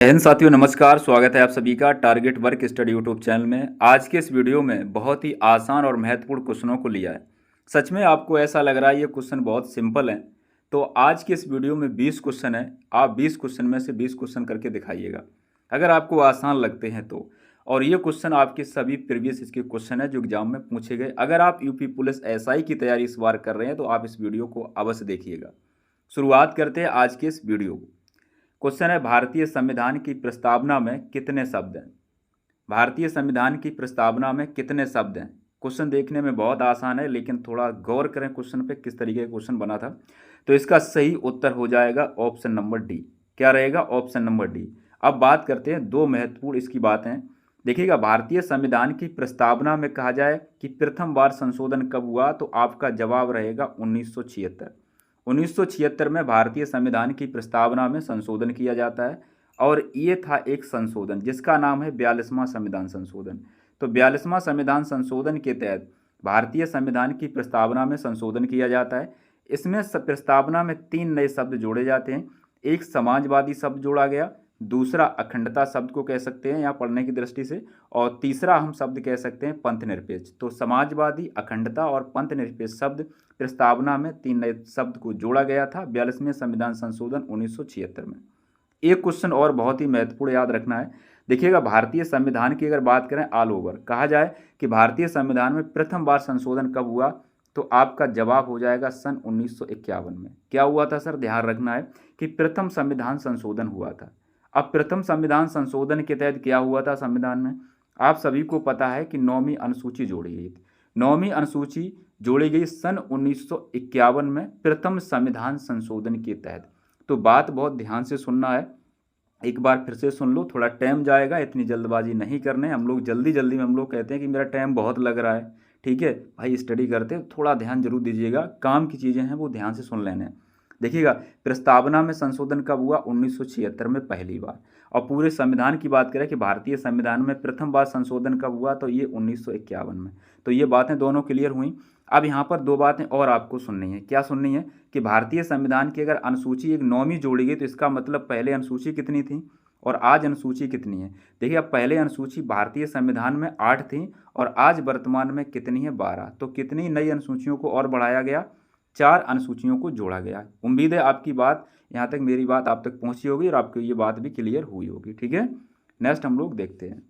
जय हिंद साथियों, नमस्कार। स्वागत है आप सभी का target work study YouTube channel में। आज के इस वीडियो में बहुत ही आसान और महत्वपूर्ण क्वेश्चनों को लिया है। सच में आपको ऐसा लग रहा है ये क्वेश्चन बहुत सिंपल है, तो आज के इस वीडियो में 20 क्वेश्चन है। आप 20 क्वेश्चन में से 20 क्वेश्चन करके दिखाइएगा अगर आपको आसान लगते हैं तो। और ये क्वेश्चन आपके सभी प्रीवियस इसके क्वेश्चन है जो एग्जाम में पूछे गए। अगर आप यूपी पुलिस एसआई की तैयारी इस बार कर रहे हैं तो आप इस वीडियो को अवश्य देखिएगा। शुरुआत करते हैं आज के इस वीडियो को। क्वेश्चन है, भारतीय संविधान की प्रस्तावना में कितने शब्द हैं? भारतीय संविधान की प्रस्तावना में कितने शब्द हैं? क्वेश्चन देखने में बहुत आसान है, लेकिन थोड़ा गौर करें क्वेश्चन पे, किस तरीके का क्वेश्चन बना था। तो इसका सही उत्तर हो जाएगा ऑप्शन नंबर डी। क्या रहेगा? Option number D. अब बात करते हैं दो महत्वपूर्ण इसकी बातें। देखिएगा, भारतीय संविधान की प्रस्तावना में कहा जाए कि प्रथम बार संशोधन कब हुआ, तो आपका जवाब रहेगा 1976। 1976 में भारतीय संविधान की प्रस्तावना में संशोधन किया जाता है, और ये था एक संशोधन जिसका नाम है 42वां संविधान संशोधन। तो 42वां संविधान संशोधन के तहत भारतीय संविधान की प्रस्तावना में संशोधन किया जाता है। इसमें प्रस्तावना में 3 नए शब्द जोड़े जाते हैं। एक समाजवादी शब्द जोड़ा गया, दूसरा अखंडता शब्द को कह सकते हैं यहाँ पढ़ने की दृष्टि से, और तीसरा हम शब्द कह सकते हैं पंथ निरपेक्ष। तो समाजवादी, अखंडता और पंथ निरपेक्ष शब्द प्रस्तावना में 3 नए शब्द को जोड़ा गया था 42वें संविधान संशोधन 1976 में। एक क्वेश्चन और बहुत ही महत्वपूर्ण याद रखना है। देखिएगा, भारतीय संविधान की अगर बात करें ऑल ओवर, कहा जाए कि भारतीय संविधान में प्रथम बार संशोधन कब हुआ, तो आपका जवाब हो जाएगा सन 1951 में। क्या हुआ था सर? ध्यान रखना है कि प्रथम संविधान संशोधन हुआ था। अब प्रथम संविधान संशोधन के तहत क्या हुआ था संविधान में? आप सभी को पता है कि 9वीं अनुसूची जोड़ी गई थी। 9वीं अनुसूची जोड़ी गई सन 1951 में प्रथम संविधान संशोधन के तहत। तो बात बहुत ध्यान से सुनना है, एक बार फिर से सुन लो, थोड़ा टाइम जाएगा, इतनी जल्दबाजी नहीं करने। हम लोग जल्दी जल्दी में हम लोग कहते हैं कि मेरा टाइम बहुत लग रहा है। ठीक है भाई, स्टडी करते थोड़ा ध्यान जरूर दीजिएगा, काम की चीज़ें हैं वो ध्यान से सुन लेने हैं। देखिएगा, प्रस्तावना में संशोधन कब हुआ? 1976 में पहली बार। और पूरे संविधान की बात करें कि भारतीय संविधान में प्रथम बार संशोधन कब हुआ, तो ये 1951 में। तो ये बातें दोनों क्लियर हुई। अब यहाँ पर दो बातें और आपको सुननी है। क्या सुननी है? कि भारतीय संविधान की अगर अनुसूची एक 9वीं जोड़ी गई तो इसका मतलब पहले अनुसूची कितनी थी और आज अनुसूची कितनी है। देखिए, अब पहले अनुसूची भारतीय संविधान में 8 थी और आज वर्तमान में कितनी है? 12। तो कितनी नई अनुसूचियों को और बढ़ाया गया? 4 अनुसूचियों को जोड़ा गया। उम्मीद है आपकी बात यहाँ तक, मेरी बात आप तक पहुँची होगी और आपको ये बात भी क्लियर हुई होगी। ठीक है, नेक्स्ट हम लोग देखते हैं।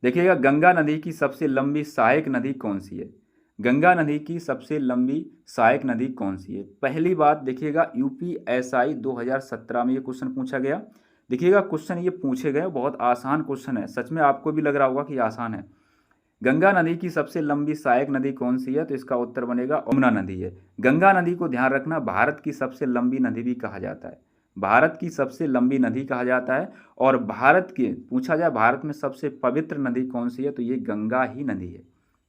देखिएगा, गंगा नदी की सबसे लंबी सहायक नदी कौन सी है? गंगा नदी की सबसे लंबी सहायक नदी कौन सी है? पहली बात देखिएगा, यूपीएसआई 2017 में ये क्वेश्चन पूछा गया। देखिएगा, क्वेश्चन ये पूछे गए, बहुत आसान क्वेश्चन है। सच में आपको भी लग रहा होगा कि आसान है। गंगा नदी की सबसे लंबी सहायक नदी कौन सी है? तो इसका उत्तर बनेगा यमुना नदी है। गंगा नदी को ध्यान रखना, भारत की सबसे लंबी नदी भी कहा जाता है। भारत की सबसे लंबी नदी कहा जाता है। और भारत के पूछा जाए भारत में सबसे पवित्र नदी कौन सी है, तो ये गंगा ही नदी है।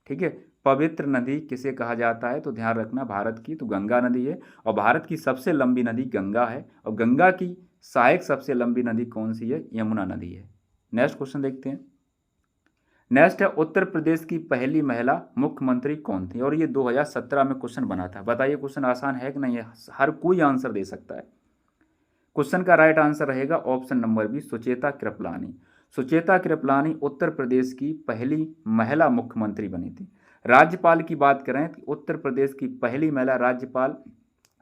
ठीक है, पवित्र नदी किसे कहा जाता है? तो ध्यान रखना, भारत की तो गंगा नदी है, और भारत की सबसे लंबी नदी गंगा है। और गंगा की सहायक सबसे लंबी नदी कौन सी है? यमुना नदी है। नेक्स्ट क्वेश्चन देखते हैं। नेक्स्ट है, उत्तर प्रदेश की पहली महिला मुख्यमंत्री कौन थी? और ये 2017 में क्वेश्चन बना था। बताइए क्वेश्चन आसान है कि नहीं है? हर कोई आंसर दे सकता है। क्वेश्चन का राइट आंसर रहेगा option number B, Sucheta Kriplani. Sucheta Kriplani Uttar Pradesh की पहली महिला मुख्यमंत्री बनी थी। राज्यपाल की बात करें तो उत्तर प्रदेश की पहली महिला राज्यपाल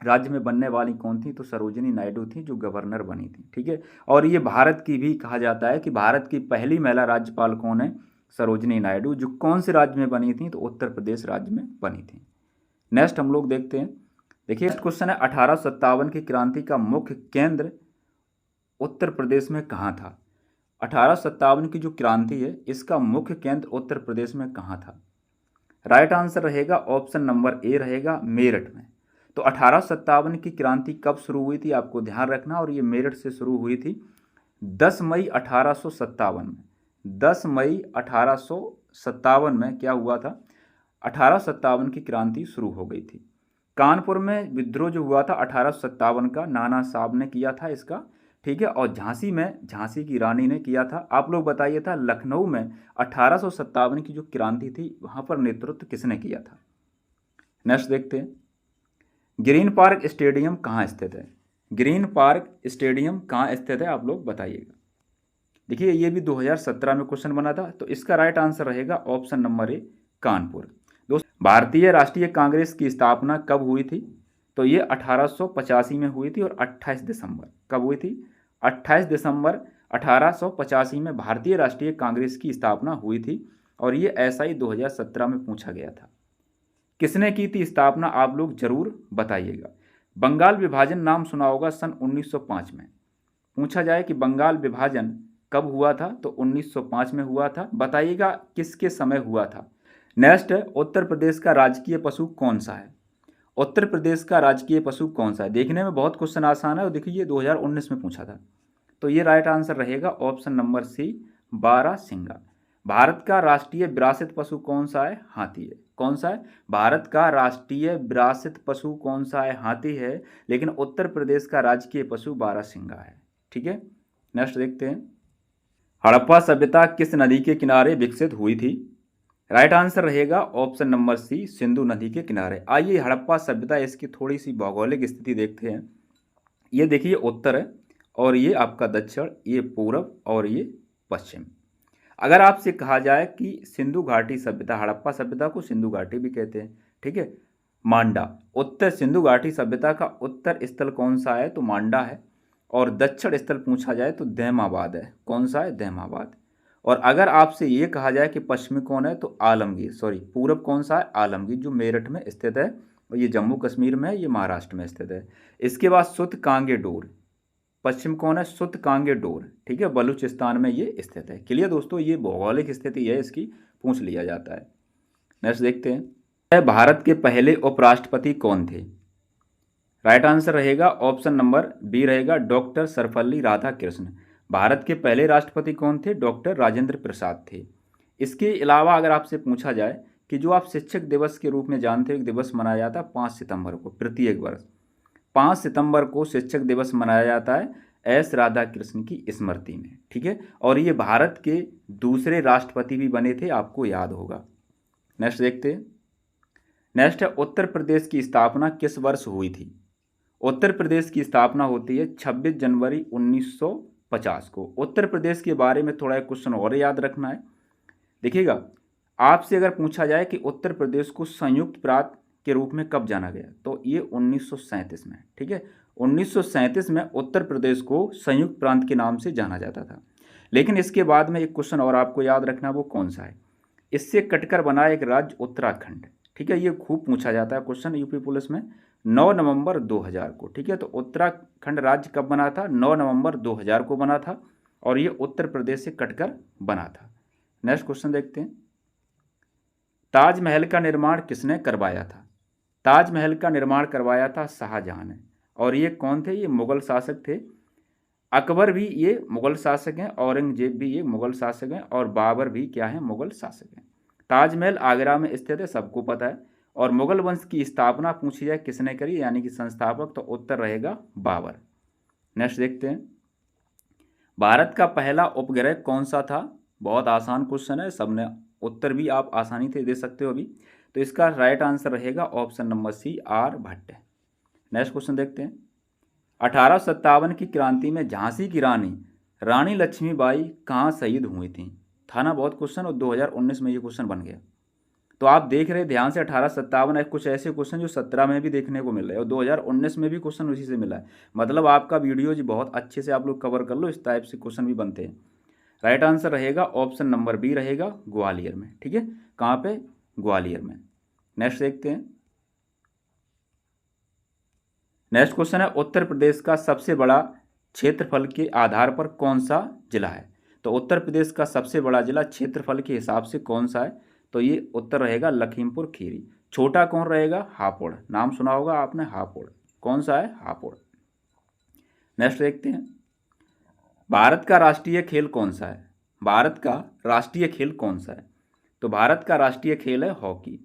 राज्य में बनने वाली कौन थी? तो सरोजिनी नायडू थी, जो गवर्नर बनी थी। ठीक है, और ये भारत की भी कहा जाता है कि भारत की पहली महिला राज्यपाल कौन है? सरोजिनी नायडू, जो कौन से राज्य में बनी थी? तो उत्तर प्रदेश राज्य में बनी थी। नेक्स्ट हम लोग देखते हैं। देखिए, नेक्स्ट क्वेश्चन है, 1857 की क्रांति का मुख्य केंद्र उत्तर प्रदेश में कहाँ था? 1857 की जो क्रांति है इसका मुख्य केंद्र उत्तर प्रदेश में कहाँ था? राइट आंसर रहेगा ऑप्शन नंबर ए रहेगा, मेरठ में। तो 1857 की क्रांति कब शुरू हुई थी आपको ध्यान रखना, और ये मेरठ से शुरू हुई थी 10 मई 1857 में। 10 मई 1857 में क्या हुआ था? 1857 की क्रांति शुरू हो गई थी। कानपुर में विद्रोह जो हुआ था 1857 का, नाना साहब ने किया था इसका। ठीक है, और झांसी में झांसी की रानी ने किया था। आप लोग बताइए था लखनऊ में 1857 की जो क्रांति थी वहाँ पर नेतृत्व किसने किया था? नेक्स्ट देखते हैं। ग्रीन पार्क स्टेडियम कहाँ स्थित है? ग्रीन पार्क स्टेडियम कहाँ स्थित है आप लोग बताइएगा। देखिए ये भी 2017 में क्वेश्चन बना था, तो इसका राइट आंसर रहेगा ऑप्शन नंबर ए कानपुर। दोस्तों भारतीय राष्ट्रीय कांग्रेस की स्थापना कब हुई थी? तो ये 1885 में हुई थी और 28 दिसंबर कब हुई थी? 28 दिसंबर 1885 में भारतीय राष्ट्रीय कांग्रेस की स्थापना हुई थी और ये ऐसा ही 2017 में पूछा गया था। किसने की थी स्थापना, आप लोग जरूर बताइएगा। बंगाल विभाजन नाम सुना होगा, सन 1905 में पूछा जाए कि बंगाल विभाजन कब हुआ था, तो 1905 में हुआ था। बताइएगा किसके समय हुआ था। नेक्स्ट है, उत्तर प्रदेश का राजकीय पशु कौन सा है? उत्तर प्रदेश का राजकीय पशु कौन सा है? देखने में बहुत क्वेश्चन आसान है और देखिए ये 2019 में पूछा था, तो ये राइट आंसर रहेगा ऑप्शन नंबर सी बारहसिंगा। भारत का राष्ट्रीय विरासत पशु कौन सा है? हाथी है। कौन सा है? भारत का राष्ट्रीय विरासत पशु कौन सा है? हाथी है, लेकिन उत्तर प्रदेश का राजकीय पशु बारहसिंगा है। ठीक है, नेक्स्ट देखते हैं। हड़प्पा सभ्यता किस नदी के किनारे विकसित हुई थी? राइट आंसर रहेगा ऑप्शन नंबर सी सिंधु नदी के किनारे। आइए हड़प्पा सभ्यता, इसकी थोड़ी सी भौगोलिक स्थिति देखते हैं। ये देखिए उत्तर है और ये आपका दक्षिण, ये पूरब और ये पश्चिम। अगर आपसे कहा जाए कि सिंधु घाटी सभ्यता, हड़प्पा सभ्यता को सिंधु घाटी भी कहते हैं, ठीक है, मांडा, उत्तर सिंधु घाटी सभ्यता का उत्तर स्थल कौन सा है? तो मांडा है। और दक्षिण स्थल पूछा जाए तो दैमाबाद है। कौन सा है? दैमाबाद। और अगर आपसे ये कहा जाए कि पश्चिमी कौन है, तो आलमगीर, सॉरी पूरब कौन सा है? आलमगीर, जो मेरठ में स्थित है और ये जम्मू कश्मीर में है, ये महाराष्ट्र में स्थित है। इसके बाद सुत कांगे डोर, पश्चिम कौन है? सुत कांगे डोर, ठीक है, बलूचिस्तान में ये स्थित है। क्लियर दोस्तों, ये भौगोलिक स्थिति है, इसकी पूछ लिया जाता है। नेक्स्ट देखते हैं, भारत के पहले उपराष्ट्रपति कौन थे? राइट आंसर रहेगा ऑप्शन नंबर बी रहेगा डॉक्टर सर्वपल्ली राधाकृष्ण। भारत के पहले राष्ट्रपति कौन थे? डॉक्टर राजेंद्र प्रसाद थे। इसके अलावा अगर आपसे पूछा जाए कि जो आप शिक्षक दिवस के रूप में जानते हो, एक दिवस मनाया जाता है 5 सितंबर को प्रत्येक वर्ष, 5 सितंबर को शिक्षक दिवस मनाया जाता है एस राधाकृष्ण की स्मृति में, ठीक है, और ये भारत के दूसरे राष्ट्रपति भी बने थे, आपको याद होगा। नेक्स्ट देखते हैं। नेक्स्ट है, उत्तर प्रदेश की स्थापना किस वर्ष हुई थी? उत्तर प्रदेश की स्थापना होती है 26 जनवरी 1950 को। उत्तर प्रदेश के बारे में थोड़ा एक क्वेश्चन और याद रखना है। देखिएगा, आपसे अगर पूछा जाए कि उत्तर प्रदेश को संयुक्त प्रांत के रूप में कब जाना गया, तो ये 1937 में, ठीक है, 1937 में उत्तर प्रदेश को संयुक्त प्रांत के नाम से जाना जाता था। लेकिन इसके बाद में एक क्वेश्चन और आपको याद रखना, वो कौन सा है? इससे कटकर बना एक राज्य उत्तराखंड, ठीक है, ये खूब पूछा जाता है क्वेश्चन यूपी पुलिस में। 9 नवंबर 2000 को, ठीक है, तो उत्तराखंड राज्य कब बना था? 9 नवंबर 2000 को बना था और ये उत्तर प्रदेश से कटकर बना था। नेक्स्ट क्वेश्चन देखते हैं। ताजमहल का निर्माण किसने करवाया था? ताजमहल का निर्माण करवाया था शाहजहां ने। और ये कौन थे? ये मुगल शासक थे। अकबर भी ये मुगल शासक हैं, औरंगजेब भी ये मुगल शासक हैं और बाबर भी क्या है? मुगल शासक हैं। ताजमहल आगरा में स्थित है, सबको पता है। और मुगल वंश की स्थापना पूछी जाए किसने करी, यानी कि संस्थापक, तो उत्तर रहेगा बाबर। नेक्स्ट देखते हैं। भारत का पहला उपग्रह कौन सा था? बहुत आसान क्वेश्चन है, सबने उत्तर भी आप आसानी से दे सकते हो अभी। तो इसका राइट आंसर रहेगा option number C Aryabhata. Next question देखते हैं। 1857 की क्रांति में झांसी की रानी रानी लक्ष्मीबाई कहाँ शहीद हुई थी? था ना बहुत क्वेश्चन, और 2019 में ये क्वेश्चन बन गया। तो आप देख रहे ध्यान से, 1857 है, कुछ ऐसे क्वेश्चन जो 17 में भी देखने को मिल रहे हैं और 2019 में भी क्वेश्चन उसी से मिला है। मतलब आपका वीडियो जी बहुत अच्छे से आप लोग कवर कर लो, इस टाइप से क्वेश्चन भी बनते हैं। राइट आंसर रहेगा ऑप्शन नंबर बी रहेगा ग्वालियर में, ठीक है, कहाँ पे? ग्वालियर में। नेक्स्ट देखते हैं। नेक्स्ट क्वेश्चन है, उत्तर प्रदेश का सबसे बड़ा क्षेत्रफल के आधार पर कौन सा जिला है? तो उत्तर प्रदेश का सबसे बड़ा जिला क्षेत्रफल के हिसाब से कौन सा है? तो ये उत्तर रहेगा लखीमपुर खीरी। छोटा कौन रहेगा? हापुड़, नाम सुना होगा आपने, हापुड़। कौन सा है? हापुड़। नेक्स्ट देखते हैं। भारत का राष्ट्रीय खेल कौन सा है? भारत का राष्ट्रीय खेल कौन सा है? तो भारत का राष्ट्रीय खेल है हॉकी।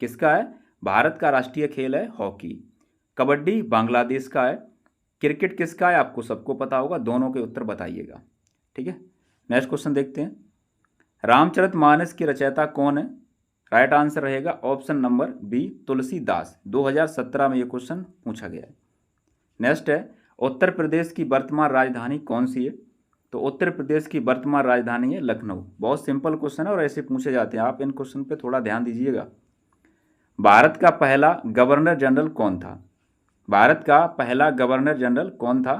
किसका है? भारत का राष्ट्रीय खेल है हॉकी। कबड्डी बांग्लादेश का है। क्रिकेट किसका है? आपको सबको पता होगा, दोनों के उत्तर बताइएगा, ठीक है। नेक्स्ट क्वेश्चन देखते हैं। रामचरितमानस की रचयिता कौन है? राइट आंसर रहेगा ऑप्शन नंबर बी तुलसीदास। 2017 में ये क्वेश्चन पूछा गया है। नेक्स्ट है, उत्तर प्रदेश की वर्तमान राजधानी कौन सी है? तो उत्तर प्रदेश की वर्तमान राजधानी है लखनऊ। बहुत सिंपल क्वेश्चन है और ऐसे पूछे जाते हैं, आप इन क्वेश्चन पे थोड़ा ध्यान दीजिएगा। भारत का पहला गवर्नर जनरल कौन था? भारत का पहला गवर्नर जनरल कौन था?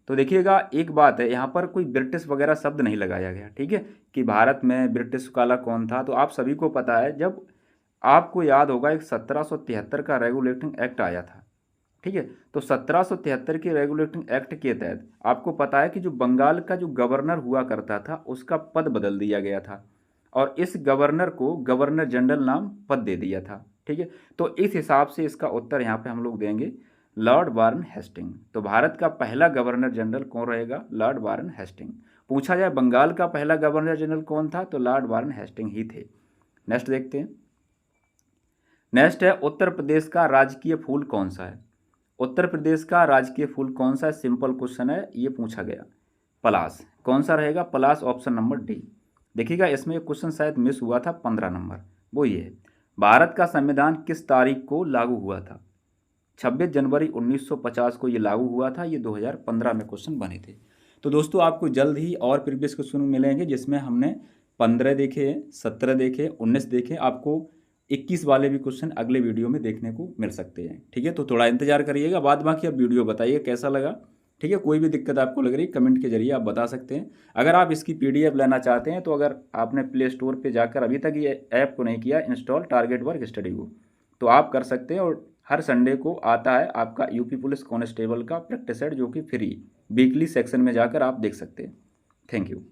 तो देखिएगा, एक बात है, यहाँ पर कोई ब्रिटिश वगैरह शब्द नहीं लगाया गया, ठीक है, कि भारत में ब्रिटिश काला कौन था। तो आप सभी को पता है, जब आपको याद होगा एक 1773 का रेगुलेटिंग एक्ट आया था, ठीक है। तो 1773 के रेगुलेटिंग एक्ट के तहत आपको पता है कि जो बंगाल का जो गवर्नर हुआ करता था उसका पद बदल दिया गया था और इस गवर्नर को गवर्नर जनरल नाम पद दे दिया था, ठीक है। तो इस हिसाब से इसका उत्तर यहाँ पे हम लोग देंगे लॉर्ड वारन हेस्टिंग। तो भारत का पहला गवर्नर जनरल कौन रहेगा? Lord Warren Hasting. पूछा जाए बंगाल का पहला गवर्नर जनरल कौन था, तो लॉर्ड वारन हेस्टिंग ही थे। नेक्स्ट देखते हैं। नेक्स्ट है, उत्तर प्रदेश का राजकीय फूल कौन सा है? उत्तर प्रदेश का राजकीय फूल कौन सा है? सिंपल क्वेश्चन है, ये पूछा गया। पलास। कौन सा रहेगा? पलास, ऑप्शन नंबर डी। देखिएगा, इसमें क्वेश्चन शायद मिस हुआ था 15 नंबर, वो ये है, भारत का संविधान किस तारीख को लागू हुआ था? 26 जनवरी 1950 को ये लागू हुआ था। ये 2015 में क्वेश्चन बने थे। तो दोस्तों, आपको जल्द ही और प्रीवियस क्वेश्चन मिलेंगे जिसमें हमने 15 देखे, 17 देखे, 19 देखे। आपको 21 वाले भी क्वेश्चन अगले वीडियो में देखने को मिल सकते हैं, ठीक है। तो थोड़ा इंतजार करिएगा। बाद बाकी आप वीडियो बताइए कैसा लगा, ठीक है। कोई भी दिक्कत आपको लग रही है कमेंट के जरिए आप बता सकते हैं। अगर आप इसकी PDF लेना चाहते हैं तो अगर आपने प्ले स्टोर पर जाकर अभी तक ये ऐप को नहीं किया इंस्टॉल टारगेट वर्क स्टडी को, तो आप कर सकते हैं। और हर संडे को आता है आपका यूपी पुलिस कांस्टेबल का प्रैक्टिस सेट, जो कि फ्री वीकली सेक्शन में जाकर आप देख सकते हैं। Thank you.